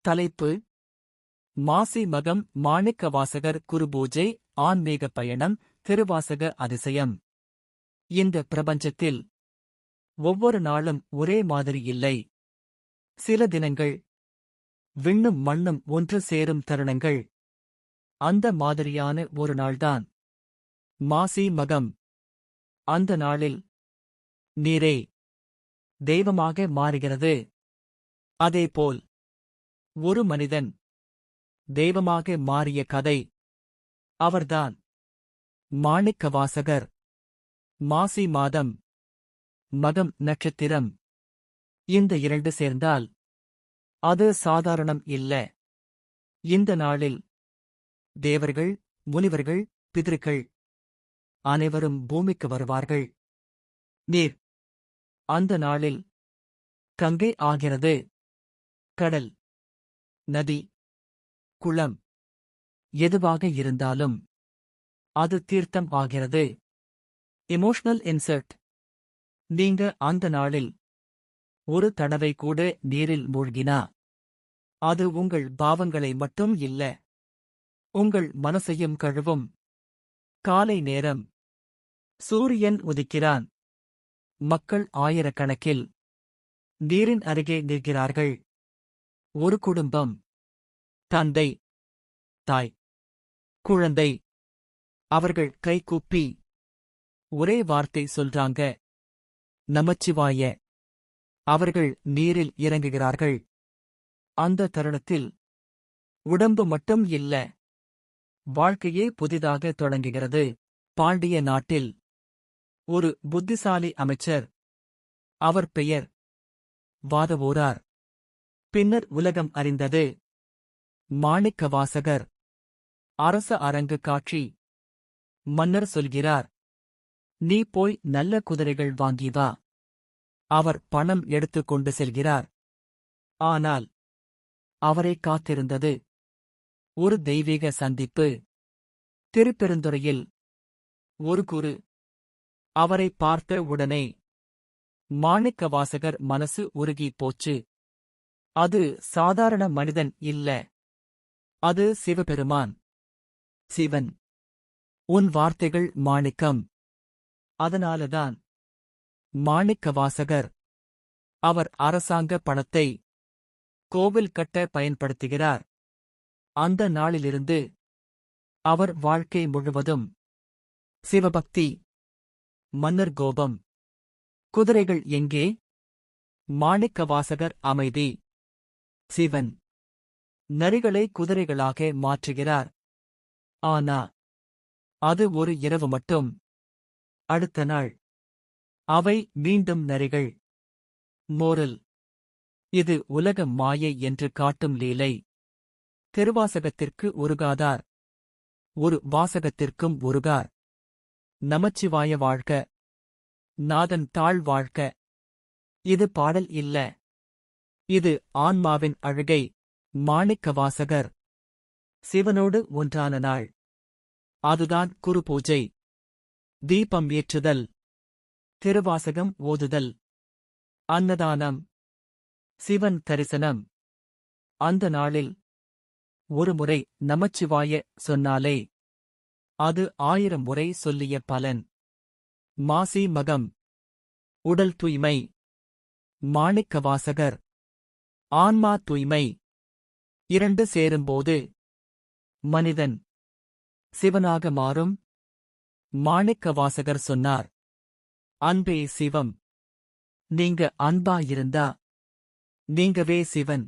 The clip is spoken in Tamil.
தலைப்பு: மாசி மகம் மாணிக்கவாசகர் குருபூஜை ஆன்மீக பயணம் திருவாசக அதிசயம். இந்த பிரபஞ்சத்தில் ஒவ்வொரு நாளும் ஒரே மாதிரி இல்லை. சில தினங்கள் விண்ணும் மண்ணும் ஒன்று சேரும் தருணங்கள். அந்த மாதிரியான ஒரு நாள்தான் மாசி மகம். அந்த நாளில் நீரே தெய்வமாக மாறுகிறது. அதேபோல் ஒரு மனிதன் தெய்வமாக மாறிய கதை. அவர்தான் மாணிக்கவாசகர். மாசி மாதம், மகம் நட்சத்திரம், இந்த இரண்டு சேர்ந்தால் அது சாதாரணம் இல்ல. இந்த நாளில் தேவர்கள், முனிவர்கள், பித்ருக்கள் அனைவரும் பூமிக்கு வருவார்கள். நீர் அந்த நாளில் கங்கை ஆகிறது. கடல், நதி, குளம் எதுவாக இருந்தாலும் அது தீர்த்தம் ஆகிறது. எமோஷனல் இன்சர்ட்: நீங்க அந்த நாளில் ஒரு தடவை கூட நீரில் மூழ்கினா அது உங்கள் பாவங்களை மட்டும் இல்ல, உங்கள் மனசையும் கழுவும். காலை நேரம், சூரியன் உதிக்கிறான். மக்கள் ஆயிரக்கணக்கில் நீரின் அருகே நிற்கிறார்கள். ஒரு குடும்பம், தந்தை, தாய், குழந்தை, அவர்கள் கைகூப்பி ஒரே வார்த்தை சொல்றாங்க: நமச்சிவாய. அவர்கள் நீரில் இறங்குகிறார்கள். அந்த தருணத்தில் உடம்பு மட்டும் இல்ல, வாழ்க்கையே புதிதாக தொடங்குகிறது. பாண்டிய நாட்டில் ஒரு புத்திசாலி அமைச்சர். அவர் பெயர் வாதவூரார். பின்னர் உலகம் அறிந்தது. மாணிக்கவாசகர். அரச அரங்கு காட்சி. மன்னர் சொல்கிறார்: நீ போய் நல்ல குதிரைகள் வாங்கி வா. அவர் பணம் எடுத்துக்கொண்டு செல்கிறார். ஆனால் அவரை காத்திருந்தது ஒரு தெய்வீக சந்திப்பு. திருப்பெருந்துறையில் ஒரு குரு. அவரை பார்த்த உடனே மாணிக்கவாசகர் மனசு உருகி போச்சு. அது சாதாரண மனிதன் இல்ல, அது சிவபெருமான். சிவன், உன் வார்த்தைகள் மாணிக்கம். அதனாலதான் மாணிக்கவாசகர். அவர் அரசாங்க பணத்தை கோவில் கட்ட பயன்படுத்துகிறார். அந்த நாளிலிருந்து அவர் வாழ்க்கை முழுவதும் சிவபக்தி. மன்னர் கோபம்: குதிரைகள் எங்கே? மாணிக்கவாசகர் அமைதி. சிவன் நரிகளை குதிரைகளாக மாற்றுகிறார். ஆனா அது ஒரு இரவு மட்டும். அடுத்த நாள் அவை மீண்டும் நரிகள். மோரல்: இது உலக மாயை என்று காட்டும் லீலை. திருவாசகத்திற்கு உருகாதார் ஒரு வாசகத்திற்கும் உருகார். நமச்சிவாய வாழ்க, நாதன் தாழ் வாழ்க. இது பாடல் இல்ல, இது ஆன்மாவின் அழுகை. மாணிக்கவாசகர் சிவனோடு ஒன்றான நாள். அதுதான் குரு பூஜை. தீபம் ஏற்றுதல், திருவாசகம் ஓதுதல், அன்னதானம், சிவன் தரிசனம். அந்த நாளில் ஒருமுறை நமச்சிவாய சொன்னாலே அது 1000 முறை சொல்லிய பலன். மாசி மகம். உடல் தூய்மை. மாணிக்கவாசகர். ஆன்மா தூய்மை. இரண்டு சேரும்போது மனிதன் சிவனாக மாறும். மாணிக்கவாசகர் சொன்னார்: அன்பே சிவம். நீங்க அன்பா இருந்தா நீங்கவே சிவன்.